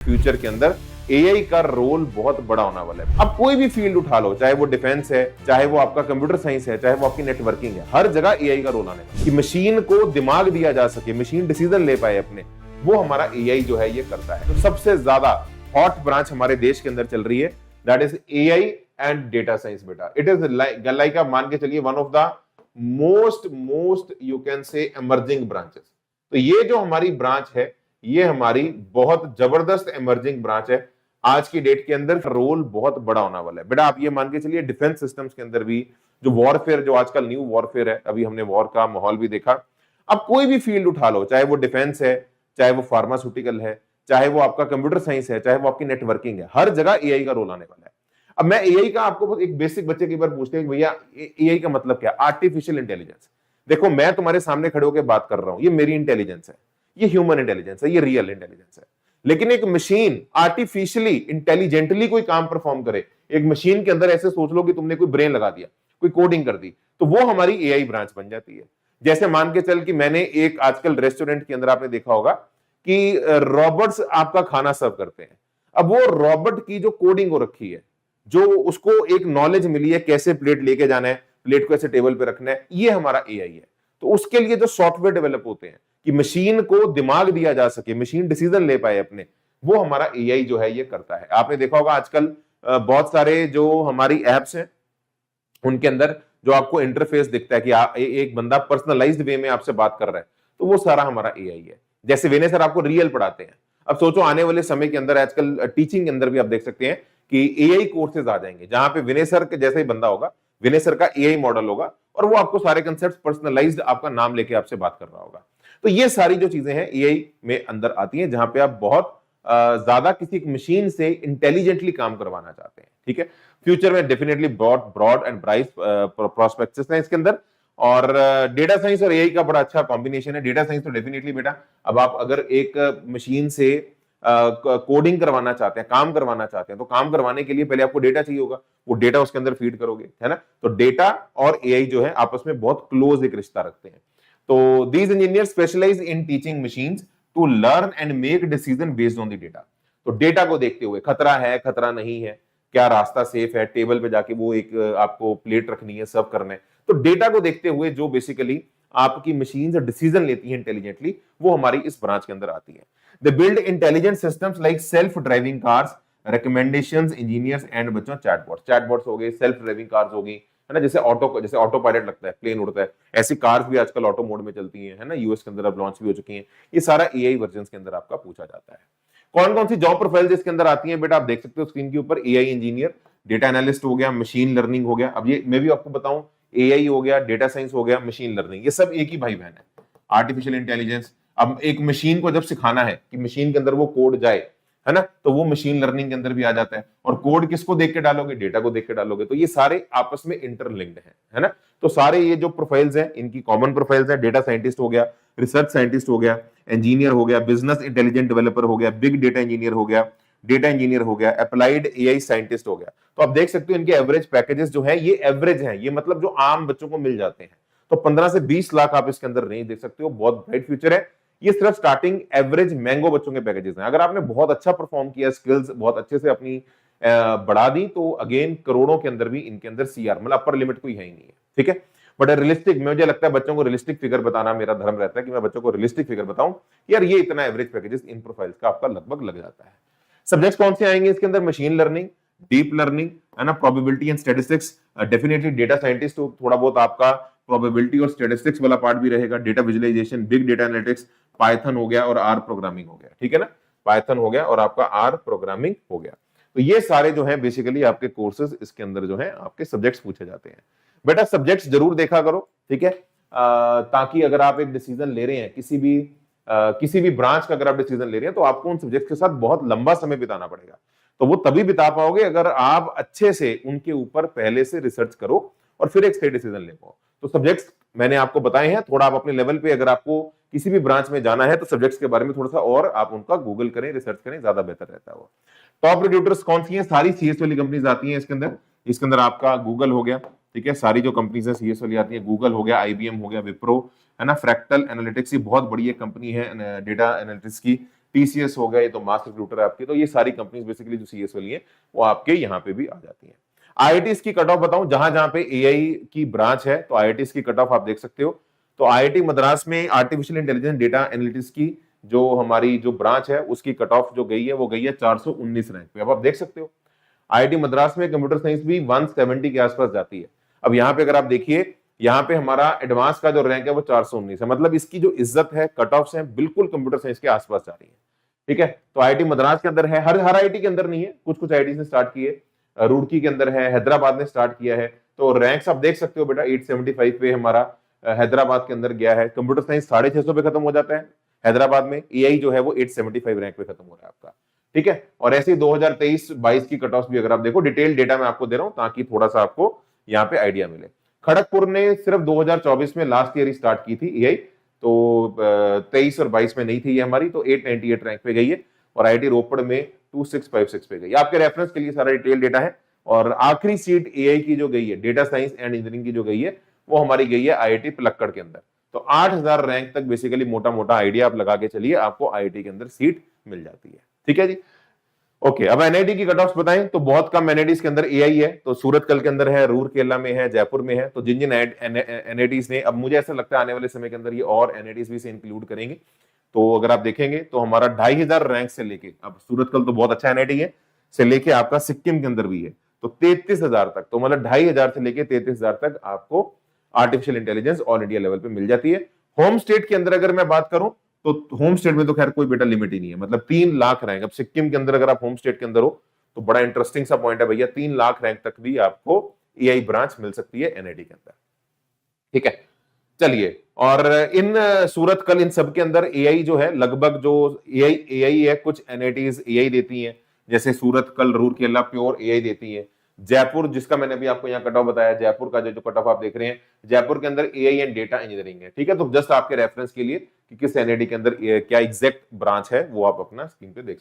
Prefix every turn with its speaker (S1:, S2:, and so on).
S1: Future के अंदर AI का रोल बहुत बड़ा होने वाला है। अब कोई भी फील्ड उठा लो, चाहे वो डिफेंस है, चाहे वो आपका कंप्यूटर साइंस है, चाहे वो आपकी नेटवर्किंग है, हर जगह एआई का रोल आने वाला है। कि मशीन को दिमाग दिया जा सके, मशीन डिसीजन ले पाए अपने, वो हमारा एआई जो है ये करता है। तो सबसे ज्यादा हॉट ब्रांच हमारे देश के अंदर चल रही है, that is AI and data science. बेटा इट इज लाइक आप मान के चलिए one of the most you can say emerging branches. तो ये जो हमारी ब्रांच है, ये हमारी बहुत जबरदस्त इमर्जिंग ब्रांच है। आज की डेट के अंदर रोल बहुत बड़ा होने वाला है। बेटा आप ये मान के चलिए डिफेंस सिस्टम्स के अंदर भी जो वॉरफेयर, जो आजकल न्यू वॉरफेयर है, अभी हमने वॉर का माहौल भी देखा। अब कोई भी फील्ड उठा लो, चाहे वो डिफेंस है, चाहे वो फार्मास्यूटिकल है, चाहे वो आपका कंप्यूटर साइंस है, चाहे वो आपकी नेटवर्किंग है, हर जगह एआई का रोल आने वाला है। अब मैं एआई का आपको एक बेसिक बच्चे की बार पूछते हैं भैया एआई का मतलब क्या? Artificial intelligence. देखो मैं तुम्हारे सामने खड़े होकर बात कर रहा हूं, ये मेरी इंटेलिजेंस है, ये ह्यूमन इंटेलिजेंस है, ये रियल इंटेलिजेंस है। लेकिन एक मशीन आर्टिफिशियली इंटेलिजेंटली कोई काम परफॉर्म करे, एक मशीन के अंदर ऐसे सोच लो कि तुमने कोई ब्रेन लगा दिया, कोई कोडिंग कर दी, तो वो हमारी एआई ब्रांच बन जाती है। जैसे मान के चल कि मैंने एक आजकल रेस्टोरेंट के अंदर आपने देखा होगा कि रोबोट्स आपका खाना सर्व करते हैं। अब वो रोबोट की जो कोडिंग हो रखी है, जो उसको एक नॉलेज मिली है कैसे प्लेट लेके जाना है, प्लेट को ऐसे टेबल पे रखना है, ये हमारा एआई है। तो उसके लिए जो सॉफ्टवेयर डेवलप होते हैं कि मशीन को दिमाग दिया जा सके, मशीन डिसीजन ले पाए अपने, वो हमारा एआई जो है ये करता है। आपने देखा होगा आजकल बहुत सारे जो हमारी एप्स हैं उनके अंदर जो आपको इंटरफेस दिखता है कि एक बंदा पर्सनलाइज्ड वे में आपसे बात कर रहा है, तो वो सारा हमारा एआई है। जैसे विनय सर आपको रियल पढ़ाते हैं, अब सोचो आने वाले समय के अंदर आजकल टीचिंग के अंदर भी आप देख सकते हैं कि एआई कोर्सेज आ जाएंगे, जहां पे विनय सर के जैसा ही बंदा होगा, विनय सर का एआई मॉडल होगा और वो आपको सारे कंसेप्ट पर्सनलाइज्ड आपका नाम लेके आपसे बात कर रहा होगा। तो ये सारी जो चीजें हैं एआई में अंदर आती हैं, जहां पे आप बहुत ज्यादा किसी मशीन से इंटेलिजेंटली काम करवाना चाहते हैं। ठीक है, फ्यूचर में definitely broad and bright prospects हैं इसके अंदर। और डेटा साइंस और एआई का बड़ा अच्छा कॉम्बिनेशन है। डेटा साइंस तो डेफिनेटली बेटा, अब आप अगर एक मशीन से कोडिंग करवाना चाहते हैं, काम करवाना चाहते हैं, तो काम करवाने के लिए पहले आपको डेटा चाहिए होगा, वो डेटा उसके अंदर फीड करोगे, है ना। तो डेटा और एआई जो है आपस में बहुत क्लोज एक रिश्ता रखते हैं। तो these engineer specialise in teaching machines to learn and make decision based on the data. तो डेटा को देखते हुए खतरा है, खतरा नहीं है, क्या रास्ता सेफ है, टेबल पे जाके वो एक आपको प्लेट रखनी है, सर्व करना है, तो डेटा को देखते हुए जो बेसिकली आपकी मशीन डिसीजन लेती है इंटेलिजेंटली, वो हमारी इस ब्रांच के अंदर आती है। They build intelligent systems like self driving cars, recommendations, engineers and बच्चों चैटबॉट्स हो गए, सेल्फ ड्राइविंग कार्स हो गई, है ना, जैसे ऑटो पायलट लगता है, प्लेन उड़ता है, ऐसी कार्स भी आजकल ऑटो मोड में चलती हैं, है ना, यूएस के अंदर अब लॉन्च भी हो चुकी हैं। ये सारा एआई वर्जन के अंदर आपका पूछा जाता है। कौन कौन सी जॉब प्रोफाइल इसके अंदर आती हैं बेटा, आप देख सकते हो स्क्रीन के ऊपर। एआई इंजीनियर, डेटा एनालिस्ट हो गया, मशीन लर्निंग हो गया। अब ये मैं भी आपको बताऊं, एआई हो गया, डेटा साइंस हो गया, मशीन लर्निंग, ये सब एक ही भाई बहन है। आर्टिफिशियल इंटेलिजेंस, अब एक मशीन को जब सिखाना है कि मशीन के अंदर वो कोड जाए, है ना, तो वो मशीन लर्निंग के अंदर भी आ जाता है। और कोड किसको देख के डालोगे? डेटा को देख के डालोगे। तो ये सारे आपस में इंटरलिंक्ड है ना। तो सारे ये जो प्रोफाइल्स हैं इनकी कॉमन प्रोफाइल्स हैं। डेटा साइंटिस्ट हो गया, रिसर्च साइंटिस्ट हो गया, इंजीनियर हो गया, बिजनेस इंटेलिजेंट डेवलपर हो गया, बिग डेटा इंजीनियर हो गया, डेटा इंजीनियर हो गया, अप्लाइड एआई साइंटिस्ट हो गया। तो आप देख सकते हो इनके एवरेज पैकेजेस जो है ये एवरेज है, ये मतलब जो आम बच्चों को मिल जाते हैं। तो 15 से 20 लाख आप इसके अंदर रेंज देख सकते हो, बहुत ब्राइट फ्यूचर है। ये सिर्फ स्टार्टिंग एवरेज मैंगो बच्चों के पैकेजेस हैं। अगर आपने बहुत अच्छा परफॉर्म किया, स्किल्स बहुत अच्छे से अपनी बढ़ा दी, तो अगेन करोड़ों के अंदर भी इनके अंदर सीआर, मतलब अपर लिमिट कोई है ही नहीं है। ठीक है, बट रियलिस्टिक, मुझे लगता है बच्चों को रियलिस्टिक फिगर बताना मेरा धर्म रहता है कि मैं बच्चों को रियलिस्टिक फिगर बताऊं, यार ये इतना एवरेज पैकेजेस इन प्रोफाइल्स का आपका लगभग लग जाता है। सब्जेक्ट्स कौन से आएंगे इसके अंदर? मशीन लर्निंग, डीप लर्निंग, है ना, probability and statistics, definitely data scientist तो थोड़ा बहुत आपका प्रोबेबिलिटी और स्टैटिस्टिक्स वाला पार्ट भी रहेगा, data visualisation, big data analytics, Python हो गया और आर प्रोग्रामिंग हो गया। ठीक है ना, पाइथन हो गया और आपका आर प्रोग्रामिंग हो गया। तो ये सारे जो है बेसिकली आपके कोर्सेज इसके अंदर जो है आपके सब्जेक्ट्स पूछे जाते हैं। बेटा सब्जेक्ट्स जरूर देखा करो, ठीक है, ताकि अगर आप एक डिसीजन ले रहे हैं किसी भी ब्रांच का अगर आप डिसीजन ले रहे हैं, तो आपको उन सब्जेक्ट्स के साथ बहुत लंबा समय बिताना पड़ेगा। तो वो तभी बिता पाओगे अगर आप अच्छे से उनके ऊपर पहले से रिसर्च करो और फिर एक सही डिसीजन ले पाओ। तो सब्जेक्ट्स मैंने आपको बताए हैं, थोड़ा आप अपने लेवल पे अगर आपको किसी भी ब्रांच में जाना है तो सब्जेक्ट्स के बारे में थोड़ा सा और आप उनका गूगल करें, रिसर्च करें, ज्यादा बेहतर रहता है वो। टॉप रिक्रूटर्स कौन सी हैं? सारी सीएस वाली कंपनीज आती हैं इसके अंदर आपका गूगल हो गया, ठीक है, सारी जो कंपनीज है सीएस वाली आती है, गूगल हो गया, आईबीएम हो गया, विप्रो, है ना, फ्रैक्टल एनालिटिक्स, ये बहुत बड़ी एक कंपनी है डेटा एनालिटिक्स की, टीसीएस हो गया, ये तो मास रिक्रूटर है आपकी। तो ये सारी कंपनीज बेसिकली जो सीएस वाली है वो आपके यहाँ पे भी आ जाती है। आईआईटीज की कट ऑफ बताऊं, जहां जहां पे एआई की ब्रांच है तो आईआईटीज की कट ऑफ आप देख सकते हो। तो आईआईटी मद्रास में आर्टिफिशियल इंटेलिजेंस डेटा एनालिटिक्स की जो हमारी जो ब्रांच है उसकी कट ऑफ जो गई है वो गई है 419 रैंक पे। अब आप देख सकते हो आईआईटी मद्रास में कंप्यूटर साइंस भी 170 के आसपास जाती है। अब यहाँ पे अगर आप देखिए, यहाँ पे हमारा एडवांस का जो रैंक है वो 419 है, मतलब इसकी जो इज्जत है, कट ऑफ है, बिल्कुल कंप्यूटर साइंस के आसपास जा रही है। ठीक है, तो आईआईटी मद्रास के अंदर है, हर हर आईआईटी के अंदर नहीं है, कुछ कुछ आईआईटी ने स्टार्ट किए, रुड़की के अंदर है, हैदराबाद ने स्टार्ट किया है। तो रैंक्स आप देख सकते हो बेटा, 875 पे हमारा हैदराबाद के अंदर गया है। कंप्यूटर साइंस 650 पे खत्म हो जाता है हैदराबाद में, एआई जो है वो 875 रैंक पे खत्म हो रहा है आपका। ठीक है, और ऐसे ही 2023-22 की कट ऑफ भी अगर आप देखो, डिटेल डेटा मैं आपको दे रहा हूं ताकि थोड़ा सा आपको यहाँ पे आइडिया मिले। खड़गपुर ने सिर्फ 2024 में लास्ट ईयर ही स्टार्ट की थी एआई, तो 23 और 22 में नहीं थी ये हमारी, तो 898 रैंक पे गई है। और आईआईटी रोपड़ में 2656 पे गई। आपके रेफरेंस के लिए सारा डिटेल डेटा है। और आखिरी सीट एआई की जो गई है, डेटा साइंस एंड इंजीनियरिंग की जो गई है, वो हमारी गई है आईआईटी पलक्कड़ के अंदर। तो 8000 रैंक तक बेसिकली मोटा मोटा आइडिया आप लगा के चलिए, आपको आईआईटी के अंदर सीट मिल जाती है। ठीक है जी, ओके। अब एनआईटी की कट ऑफ बताएं तो बहुत कम एनआईटीज के अंदर एआई है। तो सूरतकल के अंदर है, रूरकेला में है, जयपुर में है। तो जिन जिन एनआईटीज ने, अब मुझे ऐसा लगता है आने वाले समय के अंदर ये और एनआईटीज भी से इंक्लूड करेंगे। तो अगर आप देखेंगे तो हमारा 2500 रैंक से लेके, अब सूरतकल तो बहुत अच्छा एनआईटी है, से लेके आपका सिक्किम के अंदर भी है, तो 33,000 तक, तो मतलब 2500 से लेके 33,000 तक आपको artificial intelligence all India level पे मिल जाती है। होम स्टेट के अंदर अगर मैं बात करूं तो होम स्टेट में तो खैर कोई बेटा लिमिट ही नहीं है, मतलब 3 लाख रैंक। अब सिक्किम के अंदर अगर आप होम स्टेट के अंदर हो तो बड़ा इंटरेस्टिंग सा पॉइंट है भैया, 3 लाख रैंक तक भी आपको एआई ब्रांच मिल सकती है एनआईटी के अंदर। ठीक है, चलिए। और इन सूरतकल इन सब के अंदर एआई जो है, लगभग जो एआई है, कुछ एनआईटीज एआई देती हैं, जैसे सूरतकल, रूरकेला प्योर एआई देती है। जयपुर, जिसका मैंने अभी आपको यहाँ कट ऑफ बताया, जयपुर का जो कट ऑफ आप देख रहे हैं, जयपुर के अंदर एआई एंड डेटा इंजीनियरिंग है। ठीक है, तो जस्ट आपके रेफरेंस के लिए कि किस एनआईटी के अंदर क्या एग्जैक्ट ब्रांच है वो आप अपना स्क्रीन पे देख सकते हैं।